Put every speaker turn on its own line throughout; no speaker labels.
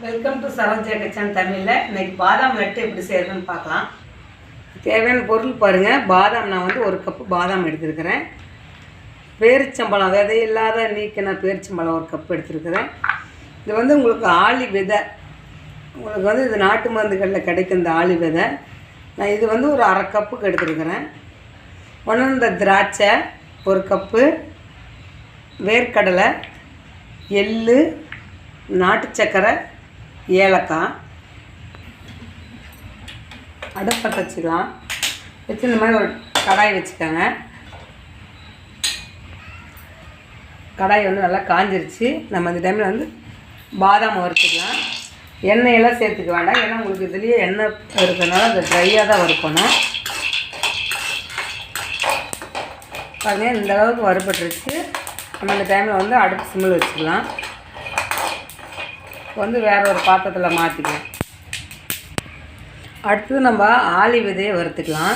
Welcome to Saroja kitchen தமிழில். இன்றைக்கி பாதாம் லட்டு எப்படி செய்யறதுன்னு பார்க்கலாம். தேவையான பொருள் பாருங்கள். பாதாம் நான் வந்து 1 கப்பு பாதாம் எடுத்துருக்கிறேன். பேரிச்சம்பழம் விதையில்லாத நீக்கின பேரிச்சம்பழம் 1 கப்பு எடுத்துருக்கிறேன். இது வந்து உங்களுக்கு ஆளி விதை, உங்களுக்கு வந்து இது நாட்டு மருந்துகளில் கிடைக்கும் இந்த ஆளி விதை. நான் இது வந்து ஒரு 1/2 கப்புக்கு எடுத்துருக்கிறேன். உணர்ந்த திராட்சை 1 கப்பு, வேர்க்கடலை, எள்ளு, நாட்டு சக்கரை, ஏலக்காய். அடுப்பத்தை வச்சுக்கலாம். வச்சு இந்த மாதிரி ஒரு கடாய் வச்சுக்கோங்க. கடாய் வந்து நல்லா காஞ்சிருச்சு. நம்ம இந்த டைமில் வந்து பாதாம் வறுத்துக்கலாம். எண்ணெயெல்லாம் சேர்த்துக்க வேண்டாம், ஏன்னா உங்களுக்கு இதுலேயே எண்ணெய் இருக்கிறதுனால அது ட்ரையாக தான் வறுக்கணும். பாருங்கள், இந்த அளவுக்கு வறுபட்டுருச்சு. நம்ம இந்த டைமில் வந்து அடுப்பு சிம்மில் வச்சுக்கலாம். வந்து வேறு ஒரு பாத்திரத்தில் மாற்றிக்கலாம். அடுத்தது நம்ம ஆளி விதையை வறுத்துக்கலாம்.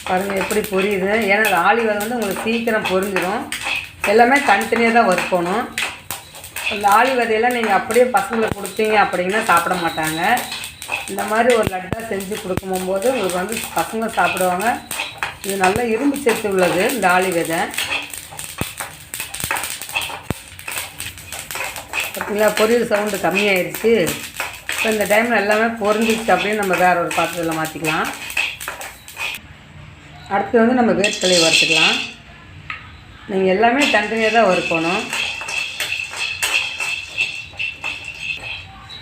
பாருங்கள் எப்படி பொரியுது. ஏன்னா அது ஆளி விதை வந்து உங்களுக்கு சீக்கிரம் பொரிஞ்சிடும். எல்லாமே தனித்தனியாக தான் வறுக்கணும். அந்த ஆளி விதையெல்லாம் நீங்கள் அப்படியே பசங்களுக்கு கொடுத்தீங்க அப்படின்னா சாப்பிட மாட்டாங்க. இந்த மாதிரி ஒரு லட்டாக செஞ்சு கொடுக்கும்போது உங்களுக்கு வந்து பசங்க சாப்பிடுவாங்க. இது நல்ல இரும்பு சத்து உள்ளது இந்த ஆளி விதை. பார்த்தீங்களா, பொரியல் சவுண்டு கம்மியாயிருச்சு. இப்போ இந்த டைமில் எல்லாமே பொரிஞ்சிச்சு அப்படின்னு நம்ம வேறு ஒரு பாத்திரத்தில் மாற்றிக்கலாம். அடுத்து வந்து நம்ம வேர்க்கடலையை வறுத்துக்கலாம். நீங்கள் எல்லாமே தனித்தனியாக தான் வறுக்கணும்.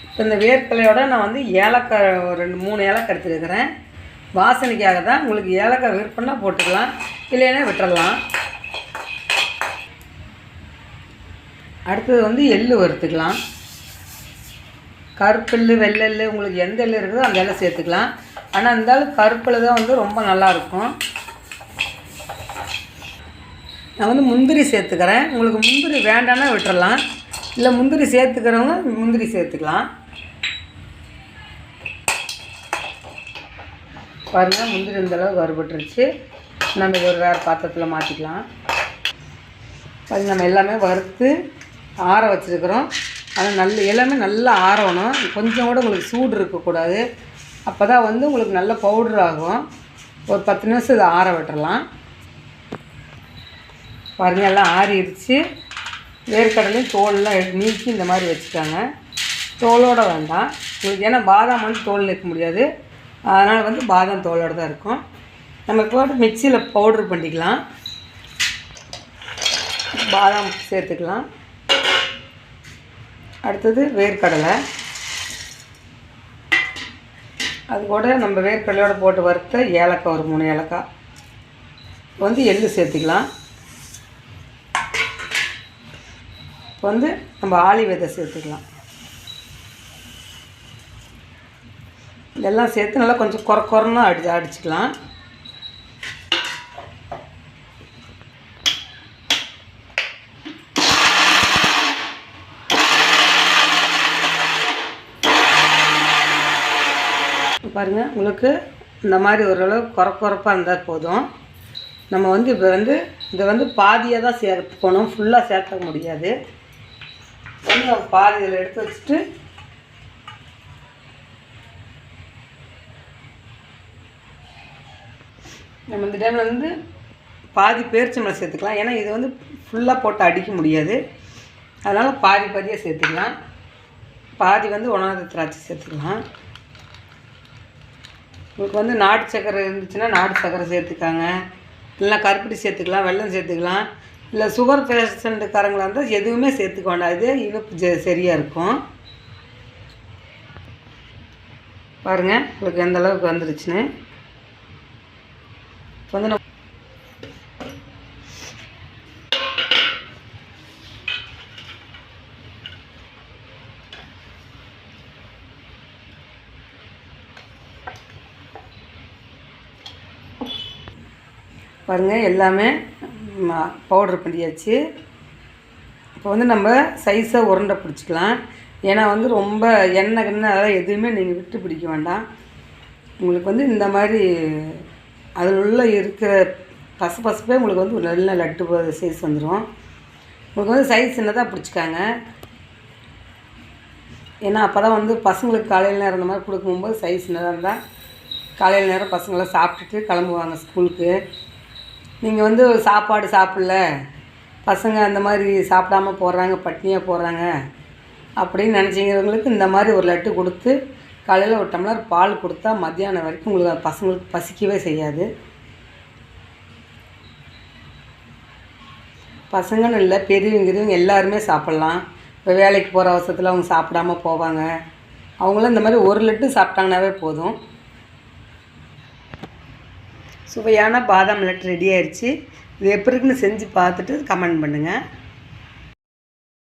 இப்போ இந்த வேர்க்கடலையோட நான் வந்து ஏலக்காய் ஒரு 2-3 ஏலக்காய் எடுத்துருக்கிறேன். வாசனைக்காக தான். உங்களுக்கு ஏலக்காய் விருப்பம்னா போட்டுக்கலாம், இல்லைன்னா விட்டுறலாம். அடுத்தது வந்து எள்ளு வறுத்துக்கலாம். கருப்பெள்ளு, வெள்ளெள்ளு, உங்களுக்கு எந்த எள்ளு இருக்குதோ அந்த எள்ளை சேர்த்துக்கலாம். ஆனால் இருந்தாலும் கருப்பெள்ளு தான் வந்து ரொம்ப நல்லாயிருக்கும். நான் வந்து முந்திரி சேர்த்துக்கிறேன். உங்களுக்கு முந்திரி வேண்டான்னா விட்டுறலாம், இல்லை முந்திரி சேர்த்துக்கிறவங்க முந்திரி சேர்த்துக்கலாம். பாருங்கள், முந்திரி இந்தளவுக்கு வறுபட்டுருச்சு. நம்ம இது ஒரு வேறு பாத்திரத்தில் மாற்றிக்கலாம். அது நம்ம எல்லாமே வறுத்து ஆற வச்சுருக்கிறோம். அது எல்லாமே நல்லா ஆறணும். கொஞ்சம் கூட உங்களுக்கு சூடு இருக்கக்கூடாது. அப்போ தான் வந்து உங்களுக்கு நல்ல பவுடர் ஆகும். ஒரு 10 நிமிஷம் இதை ஆற விட்டுறலாம். பாருங்கள், எல்லாம் ஆறிடுச்சு. வேர்க்கடலையும் தோலெலாம் நீக்கி இந்த மாதிரி வச்சுட்டாங்க. தோலோடு வேண்டாம் உங்களுக்கு, ஏன்னா பாதாம் வந்து தோல் நீக்க முடியாது. அதனால் வந்து பாதாம் தோலோடு தான் இருக்கும். நம்ம போட்டு மிக்சியில் பவுட்ரு பண்ணிக்கலாம். பாதாம் சேர்த்துக்கலாம். அடுத்தது வேர்க்கடலை. அது கூட நம்ம வேர்க்கடலையோடு போட்டு வறுத்த ஏலக்காய் ஒரு 3 ஏலக்காய். வந்து எள்ளு சேர்த்துக்கலாம். இப்போ வந்து நம்ம ஆளி விதை சேர்த்துக்கலாம். இதெல்லாம் சேர்த்து நல்லா கொஞ்சம் கொரன்னு அடிச்சுக்கலாம். பாருங்கள், உங்களுக்கு இந்த மாதிரி ஓரளவு கொரப்பாக இருந்தால் போதும். நம்ம வந்து இப்போ வந்து இதை வந்து பாதியாக தான் சேர்த்துக்கணும், ஃபுல்லாக சேர்க்க முடியாது. கொஞ்சம் பாதி இதில் எடுத்து வச்சுட்டு நம்ம இந்த டைமில் வந்து பாதி பேரிச்சம்பழம் சேர்த்துக்கலாம். ஏன்னா இது வந்து ஃபுல்லாக போட்டு அடிக்க முடியாது. அதனால் பாதியாக சேர்த்துக்கலாம். பாதி வந்து உணர்ந்த திராட்சை சேர்த்துக்கலாம். உங்களுக்கு வந்து நாட்டு சக்கரை இருந்துச்சுன்னா நாட்டு சக்கரை சேர்த்துக்காங்க, இல்லைனா கருப்பட்டி சேர்த்துக்கலாம், வெல்லம் சேர்த்துக்கலாம். இல்லை சுகர் பேஷண்ட்டுக்காரங்களாக இருந்தால் எதுவுமே சேர்த்துக்க வேண்டாம். இது இனிப்பு சரியாக இருக்கும். பாருங்கள், உங்களுக்கு எந்த அளவுக்கு வந்துருச்சுன்னு. இப்போ வந்து நம்ம பாருங்கள், எல்லாமே பவுட்ரு பண்ணியாச்சு. இப்போ வந்து நம்ம சைஸாக உருண்டை பிடிச்சிக்கலாம். ஏன்னா வந்து ரொம்ப எண்ணெய் அதெல்லாம் எதுவுமே நீங்கள் விட்டு பிடிக்க வேண்டாம். உங்களுக்கு வந்து இந்த மாதிரி அதில் உள்ள இருக்கிற பசப்பே உங்களுக்கு வந்து ஒரு நல்ல லட்டு சைஸ் வந்துடும். உங்களுக்கு வந்து சைஸ் சின்னதாக பிடிச்சிக்காங்க. ஏன்னா அப்போ தான் வந்து பசங்களுக்கு காலையில் நேரம் இந்த மாதிரி கொடுக்கும்போது சைஸ் சின்னதாக இருந்தால் காலையில் நேரம் பசங்களாம் சாப்பிட்டுட்டு கிளம்புவாங்க ஸ்கூலுக்கு. நீங்கள் வந்து சாப்பாடு சாப்பிடல, பசங்க அந்த மாதிரி சாப்பிடாம போடுறாங்க, பட்னியாக போடுறாங்க அப்படின்னு நினச்சிங்கிறவங்களுக்கு இந்த மாதிரி ஒரு லட்டு கொடுத்து காலையில் ஒரு டம்ளர் பால் கொடுத்தா மத்தியானம் வரைக்கும் உங்களுக்கு பசங்களுக்கு பசிக்கவே செய்யாது. பசங்கன்னு இல்லை, பெரியவங்க எல்லாருமே சாப்பிட்லாம். இப்போ வேலைக்கு போகிற அவசரத்தில் அவங்க சாப்பிடாம போவாங்க. அவங்களும் இந்த மாதிரி ஒரு லட்டு சாப்பிட்டாங்கனாவே போதும். சுவையான பாதாம் லட்டு ரெடி ஆயிடுச்சு. இது எப்படி இருக்குன்னு செஞ்சு பார்த்துட்டு கமெண்ட் பண்ணுங்கள்.